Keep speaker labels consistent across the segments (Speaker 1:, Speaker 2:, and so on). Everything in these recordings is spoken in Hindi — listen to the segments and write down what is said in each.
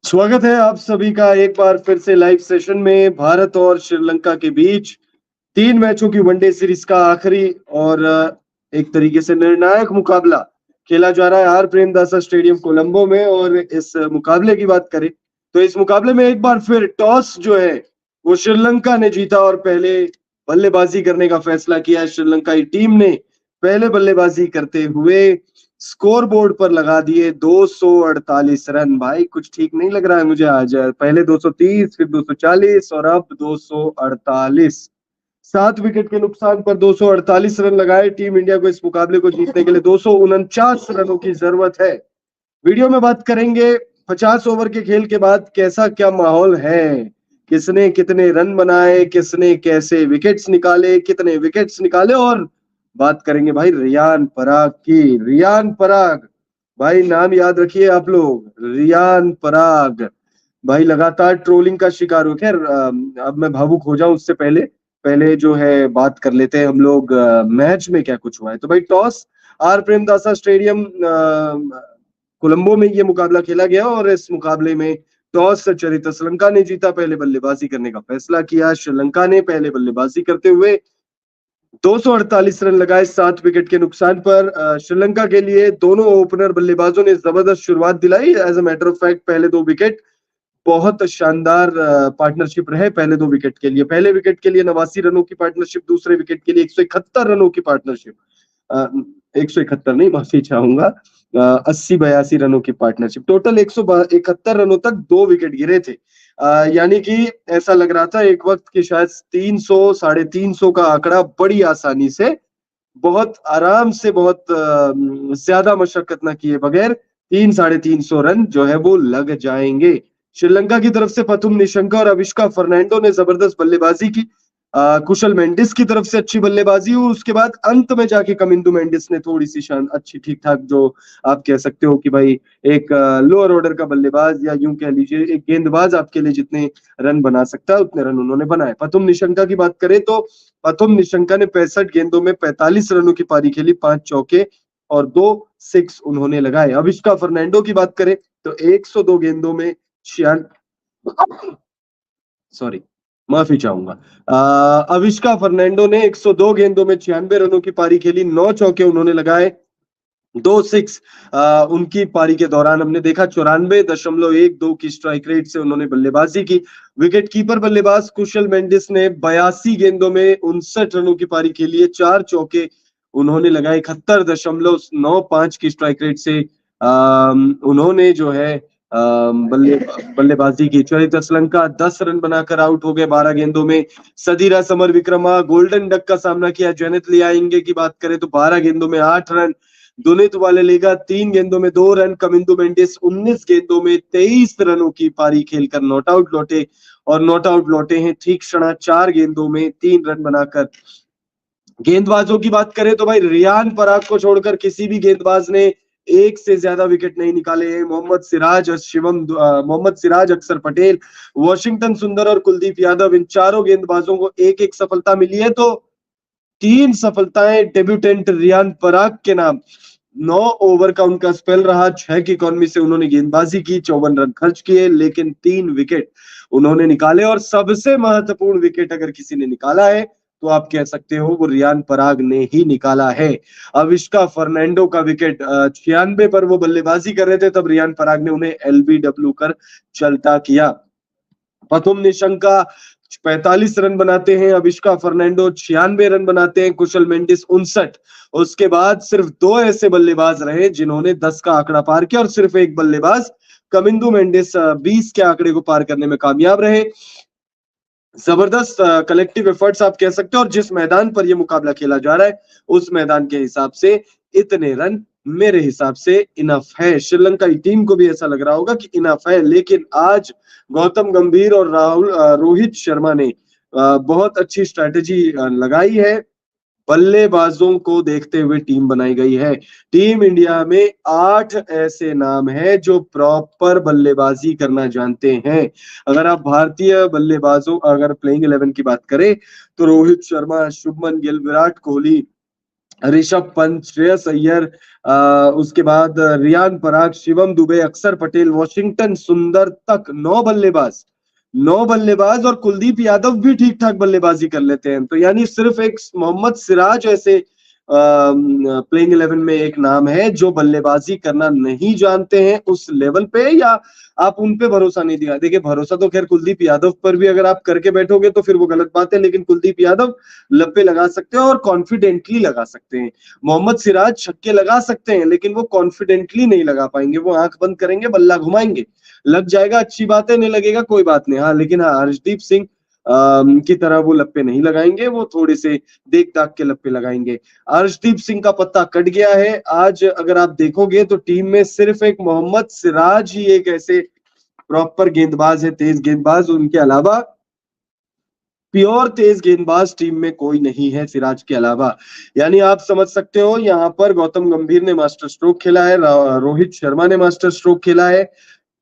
Speaker 1: स्वागत है आप सभी का एक बार फिर से लाइव सेशन में भारत और श्रीलंका के बीच 3 मैचों की वनडे सीरीज का आखिरी और एक तरीके से निर्णायक मुकाबला खेला जा रहा है आर प्रेमदासा स्टेडियम कोलंबो में। और इस मुकाबले की बात करें तो इस मुकाबले में एक बार फिर टॉस जो है वो श्रीलंका ने जीता और पहले बल्लेबाजी करने का फैसला किया। श्रीलंकाई टीम ने पहले बल्लेबाजी करते हुए स्कोर बोर्ड पर लगा दिए 248 रन। भाई कुछ ठीक नहीं लग रहा है मुझे आज। पहले 230 फिर 240 और अब 248। 7 विकेट के नुकसान पर 248 रन लगाए। टीम इंडिया को इस मुकाबले को जीतने के लिए 249 रनों की जरूरत है। वीडियो में बात करेंगे 50 ओवर के खेल के बाद कैसा क्या माहौल है, किसने कितने रन बनाए, किसने कैसे विकेट्स निकाले, कितने विकेट्स निकाले, और बात करेंगे भाई रियान पराग की। रियान पराग भाई नाम याद रखिए आप लोग, रियान पराग भाई लगातार ट्रोलिंग का शिकार हो। खैर अब मैं भावुक हो जाऊं उससे पहले पहले जो है बात कर लेते हैं हम लोग मैच में क्या कुछ हुआ है। तो भाई toss R Premadasa stadium Colombo में ये मुकाबला खेला गया और इस मुकाबले में टॉस चरित श्रीलंका ने जीता, पहले बल्लेबाजी करने का फैसला किया। श्रीलंका ने पहले बल्लेबाजी करते हुए 248 रन लगाए 7 विकेट के नुकसान पर। श्रीलंका के लिए दोनों ओपनर बल्लेबाजों ने जबरदस्त शुरुआत दिलाई। As a matter of fact पहले 2 विकेट बहुत शानदार पार्टनरशिप रहे। पहले 2 विकेट के लिए, पहले विकेट के लिए 89 रनों की पार्टनरशिप, दूसरे विकेट के लिए 171 रनों की पार्टनरशिप। 171 नहीं, माफी चाहूंगा, 80-82 रनों की पार्टनरशिप। टोटल 171 रनों तक 2 विकेट गिरे थे। यानी कि ऐसा लग रहा था एक वक्त कि शायद 300 350 का आंकड़ा बड़ी आसानी से, बहुत आराम से, बहुत ज्यादा मशक्कत न किए बगैर 300-350 रन जो है वो लग जाएंगे। श्रीलंका की तरफ से पथुम निशंका और अविष्का फर्नांडो ने जबरदस्त बल्लेबाजी की। कुशल मेंडिस की तरफ से अच्छी बल्लेबाजी हुई। उसके बाद अंत में जाके कमिंदु मेंडिस ने थोड़ी सी शान अच्छी ठीक ठाक, जो आप कह सकते हो कि भाई एक लोअर ऑर्डर का बल्लेबाज, या यूं कह लीजिए एक गेंदबाज आपके लिए जितने रन बना सकता है उतने रन उन्होंने बनाए। पथुम निशंका की बात करें तो पथुम निशंका ने 65 गेंदों में 45 रनों की पारी खेली, 5 चौके और 2 6 उन्होंने लगाए। अविष्का फर्नांडो की बात करें तो 102 गेंदों में छियान सॉरी माफी चाहूंगा। अविष्का फर्नांडो ने 102 गेंदों में 96 रनों की पारी खेली, 9 चौके उन्होंने लगाए, 2 6 उनकी पारी के दौरान हमने देखा। 94.12 की स्ट्राइक रेट से उन्होंने बल्लेबाजी की। विकेट कीपर बल्लेबाज कुशल मेंडिस ने 82 गेंदों में 59 रनों की पारी खेली है, 4 चौके उन्होंने लगाए। 71.95 की स्ट्राइक रेट से उन्होंने जो है बल्लेबाजी की। चरित श्रीलंका 10 रन बनाकर आउट हो गए 12 गेंदों में। Sadeera summer Vikrama golden duck का सामना किया। जेनिथ लियाइंगे की बात करें तो 12 गेंदों में 8 रन। दुनित वालेलिगा 3 गेंदों में 2 रन। कमिंदु मेंडिस 19 गेंदों में 23 रनों की पारी खेलकर नॉट आउट लौटे, और नॉट आउट लौटे हैं तीक्ष्णा 4 गेंदों में 3 रन बनाकर। गेंदबाजों की बात करें तो भाई रियान पराग को छोड़कर किसी भी गेंदबाज ने एक से ज्यादा विकेट नहीं निकाले हैं। मोहम्मद सिराज, अक्षर पटेल, वॉशिंगटन सुंदर और कुलदीप यादव, इन चारों गेंदबाजों को एक एक सफलता मिली है। तो 3 सफलताएं डेब्यूटेंट रियान पराग के नाम। 9 ओवर का उनका स्पेल रहा, 6 की इकॉनमी से उन्होंने गेंदबाजी की, 54 रन खर्च किए, लेकिन 3 विकेट उन्होंने निकाले। और सबसे महत्वपूर्ण विकेट अगर किसी ने निकाला है तो आप कह सकते हो वो रियान पराग ने ही निकाला है। अविष्का फर्नांडो का विकेट 96 पर वो बल्लेबाजी कर रहे थे, तब रियान पराग ने उन्हें एलबीडब्ल्यू कर चलता किया। पथुम निशंका 45 रन बनाते हैं, अविष्का फर्नांडो 96 रन बनाते हैं, कुशल मेंडिस 59। उसके बाद सिर्फ 2 ऐसे बल्लेबाज रहे जिन्होंने 10 का आंकड़ा पार किया, और सिर्फ एक बल्लेबाज कमिंदु मेंडिस 20 के आंकड़े को पार करने में कामयाब रहे। जबरदस्त कलेक्टिव एफर्ट्स आप कह सकते हो। और जिस मैदान पर यह मुकाबला खेला जा रहा है उस मैदान के हिसाब से इतने रन मेरे हिसाब से इनफ है। श्रीलंकाई टीम को भी ऐसा लग रहा होगा कि इनफ है, लेकिन आज गौतम गंभीर और रोहित शर्मा ने बहुत अच्छी स्ट्रैटेजी लगाई है। बल्लेबाजों को देखते हुए टीम बनाई गई है। टीम इंडिया में 8 ऐसे नाम हैं जो प्रॉपर बल्लेबाजी करना जानते हैं। अगर आप भारतीय बल्लेबाजों, अगर प्लेइंग 11 की बात करें तो रोहित शर्मा, शुभमन गिल, विराट कोहली, ऋषभ पंत, श्रेयस अय्यर, उसके बाद रियान पराग, शिवम दुबे, अक्षर पटेल, वॉशिंगटन सुंदर तक 9 बल्लेबाज, 9 बल्लेबाज, और कुलदीप यादव भी ठीक ठाक बल्लेबाजी कर लेते हैं। तो यानी सिर्फ एक मोहम्मद सिराज ऐसे प्लेइंग 11 में एक नाम है जो बल्लेबाजी करना नहीं जानते हैं उस लेवल पे, या आप उन पे भरोसा नहीं दिया। देखिए, भरोसा तो खैर कुलदीप यादव पर भी अगर आप करके बैठोगे तो फिर वो गलत बात है, लेकिन कुलदीप यादव लप्पे लगा सकते हैं और कॉन्फिडेंटली लगा सकते हैं। मोहम्मद सिराज छक्के लगा सकते हैं लेकिन वो कॉन्फिडेंटली नहीं लगा पाएंगे, वो आंख बंद करेंगे, बल्ला घुमाएंगे, लग जाएगा अच्छी बात है, नहीं लगेगा कोई बात नहीं। हाँ, लेकिन हाँ, हर्षदीप सिंह की तरह वो लप्पे नहीं लगाएंगे, वो थोड़े से देख दाग के लप्पे लगाएंगे। अर्शदीप सिंह का पत्ता कट गया है। आज अगर आप देखोगे तो टीम में सिर्फ एक मोहम्मद सिराज ही एक ऐसे प्रॉपर गेंदबाज है, तेज गेंदबाज, उनके अलावा प्योर तेज गेंदबाज टीम में कोई नहीं है सिराज के अलावा। यानी आप समझ सकते हो, यहाँ पर गौतम गंभीर ने मास्टर स्ट्रोक खेला है, रोहित शर्मा ने मास्टर स्ट्रोक खेला है,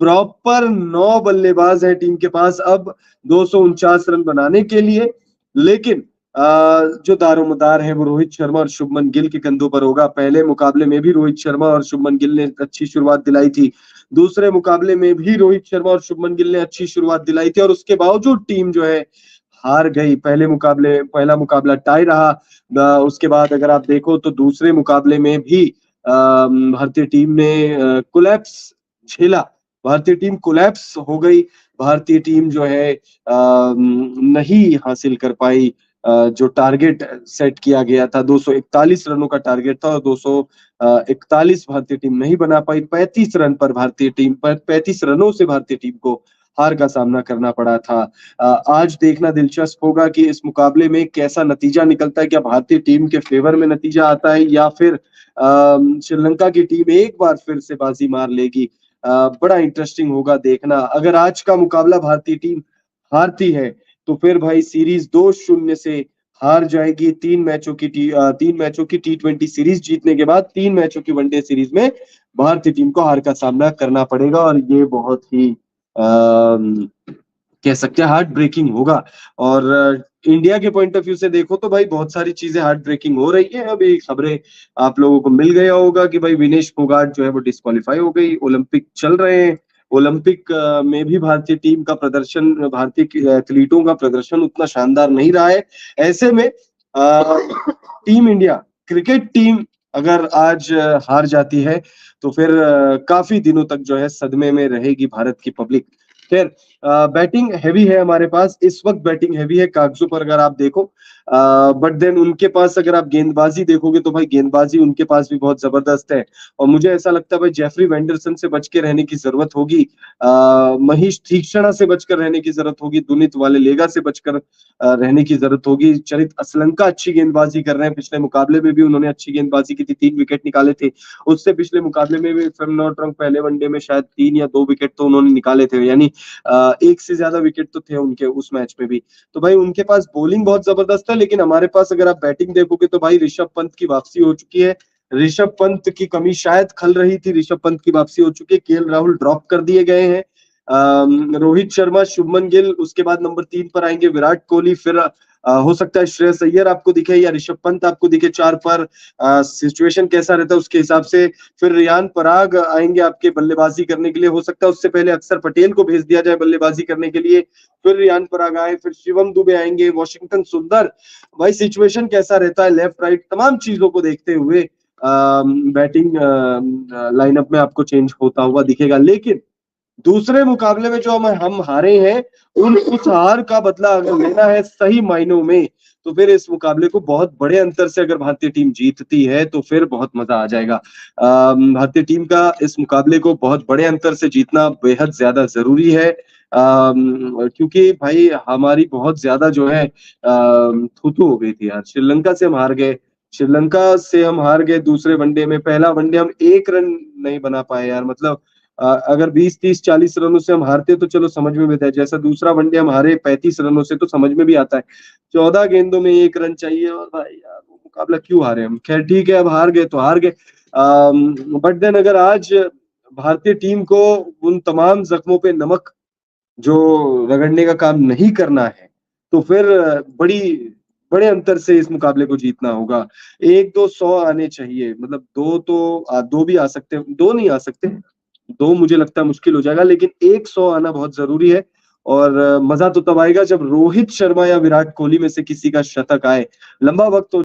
Speaker 1: प्रॉपर 9 बल्लेबाज है टीम के पास अब 249 रन बनाने के लिए। लेकिन जो दारोमदार है वो रोहित शर्मा और शुभमन गिल के कंधों पर होगा। पहले मुकाबले में भी रोहित शर्मा और शुभमन गिल ने अच्छी शुरुआत दिलाई थी, दूसरे मुकाबले में भी रोहित शर्मा और शुभमन गिल ने अच्छी शुरुआत दिलाई थी, और उसके बावजूद टीम जो है हार गई। पहला मुकाबला टाई रहा। उसके बाद अगर आप देखो तो दूसरे मुकाबले में भी भारतीय टीम ने कोलैप्स झेला, भारतीय टीम कोलैप्स हो गई, भारतीय टीम जो है नहीं हासिल कर पाई जो टारगेट सेट किया गया था। 241 रनों का टारगेट था और 241 भारतीय टीम नहीं बना पाई। 35 रन पर भारतीय टीम पर 35 रनों से भारतीय टीम को हार का सामना करना पड़ा था। आज देखना दिलचस्प होगा कि इस मुकाबले में कैसा नतीजा निकलता है, क्या भारतीय टीम के फेवर में नतीजा आता है या फिर श्रीलंका की टीम एक बार फिर से बाजी मार लेगी। बड़ा इंटरेस्टिंग होगा देखना। अगर आज का मुकाबला भारतीय टीम हारती है तो फिर भाई सीरीज 2-0 से हार जाएगी। 3 मैचों की T20 सीरीज जीतने के बाद 3 मैचों की वनडे सीरीज में भारतीय टीम को हार का सामना करना पड़ेगा, और ये बहुत ही कह सकते हैं हार्ट ब्रेकिंग होगा। और इंडिया के पॉइंट ऑफ व्यू से देखो तो भाई बहुत सारी चीजें हार्ट ब्रेकिंग हो रही है। अभी खबरें आप लोगों को मिल गया होगा कि भाई विनेश फोगाट जो है वो डिस्क्वालीफाई हो गई। ओलंपिक चल रहे हैं, ओलंपिक में भी भारतीय टीम का प्रदर्शन, भारतीय एथलीटों का प्रदर्शन उतना शानदार नहीं रहा है। ऐसे में टीम इंडिया क्रिकेट टीम अगर आज हार जाती है तो फिर काफी दिनों तक जो है सदमे में रहेगी भारत की पब्लिक। खैर, बैटिंग हैवी है हमारे पास इस वक्त, बैटिंग हैवी है कागजों पर अगर आप देखो, बट देन उनके पास अगर आप गेंदबाजी देखोगे तो भाई गेंदबाजी उनके पास भी बहुत जबरदस्त है। और मुझे ऐसा लगता है भाई जेफरी वेंडरसन से बच के रहने की जरूरत होगी, महीश तीक्षणा से बचकर रहने की जरूरत होगी, दुनित वालेलेगा से बचकर रहने की जरूरत होगी। चरित असलंका अच्छी गेंदबाजी कर रहे हैं, पिछले मुकाबले में भी उन्होंने अच्छी गेंदबाजी की थी, 3 विकेट निकाले थे। उससे पिछले मुकाबले में भी if I am not wrong पहले वनडे में शायद 3 या 2 विकेट तो उन्होंने निकाले थे, यानी एक से ज्यादा विकेट तो थे उनके उस मैच में भी। तो भाई उनके पास बॉलिंग बहुत जबरदस्त है, लेकिन हमारे पास अगर आप बैटिंग देखोगे तो भाई ऋषभ पंत की वापसी हो चुकी है। ऋषभ पंत की कमी शायद खल रही थी, ऋषभ पंत की वापसी हो चुकी है। केएल राहुल ड्रॉप कर दिए गए हैं। रोहित शर्मा, शुभमन गिल, उसके बाद नंबर 3 पर आएंगे विराट कोहली, फिर हो सकता है श्रेयस अय्यर आपको दिखे या ऋषभ पंत आपको दिखे 4 पर। सिचुएशन कैसा रहता है उसके हिसाब से फिर रियान पराग आएंगे आपके बल्लेबाजी करने के लिए। हो सकता है उससे पहले अक्षर पटेल को भेज दिया जाए बल्लेबाजी करने के लिए, फिर रियान पराग आए, फिर शिवम दुबे आएंगे, वॉशिंगटन सुंदर। भाई सिचुएशन कैसा रहता है, लेफ्ट राइट तमाम चीजों को देखते हुए बैटिंग लाइनअप में आपको चेंज होता हुआ दिखेगा। लेकिन दूसरे मुकाबले में जो हम हारे हैं, उस हार का बदला अगर लेना है सही मायनों में तो फिर इस मुकाबले को बहुत बड़े अंतर से अगर भारतीय टीम जीतती है तो फिर बहुत मजा आ जाएगा। भारतीय टीम का इस मुकाबले को बहुत बड़े अंतर से जीतना बेहद ज्यादा जरूरी है, क्योंकि भाई हमारी बहुत ज्यादा जो है थूथू हो गई थी यार। श्रीलंका से हम हार गए, श्रीलंका से हम हार गए दूसरे वनडे में। पहला वनडे हम 1 रन नहीं बना पाए यार, मतलब अगर 20, 30, 40 रनों से हम हारते तो चलो समझ में भी आता है, जैसा दूसरा वनडे हम हारे 35 रनों से तो समझ में भी आता है। 14 गेंदों में 1 रन चाहिए, और भाई यार वो मुकाबला क्यों हारे हम। खैर ठीक है, अब हार गए तो हार गए। बट देन अगर आज भारतीय टीम को उन तमाम जख्मों पे नमक जो रगड़ने का काम नहीं करना है तो फिर बड़ी बड़े अंतर से इस मुकाबले को जीतना होगा। 1-2 100 आने चाहिए, मतलब 2 तो 2 भी आ सकते हैं, 2 नहीं आ सकते, 2 मुझे लगता है मुश्किल हो जाएगा, लेकिन 100 आना बहुत ज़रूरी है और मज़ा तो तब आएगा जब रोहित शर्मा या विराट कोहली में से किसी का शतक आए। लंबा वक़्त तो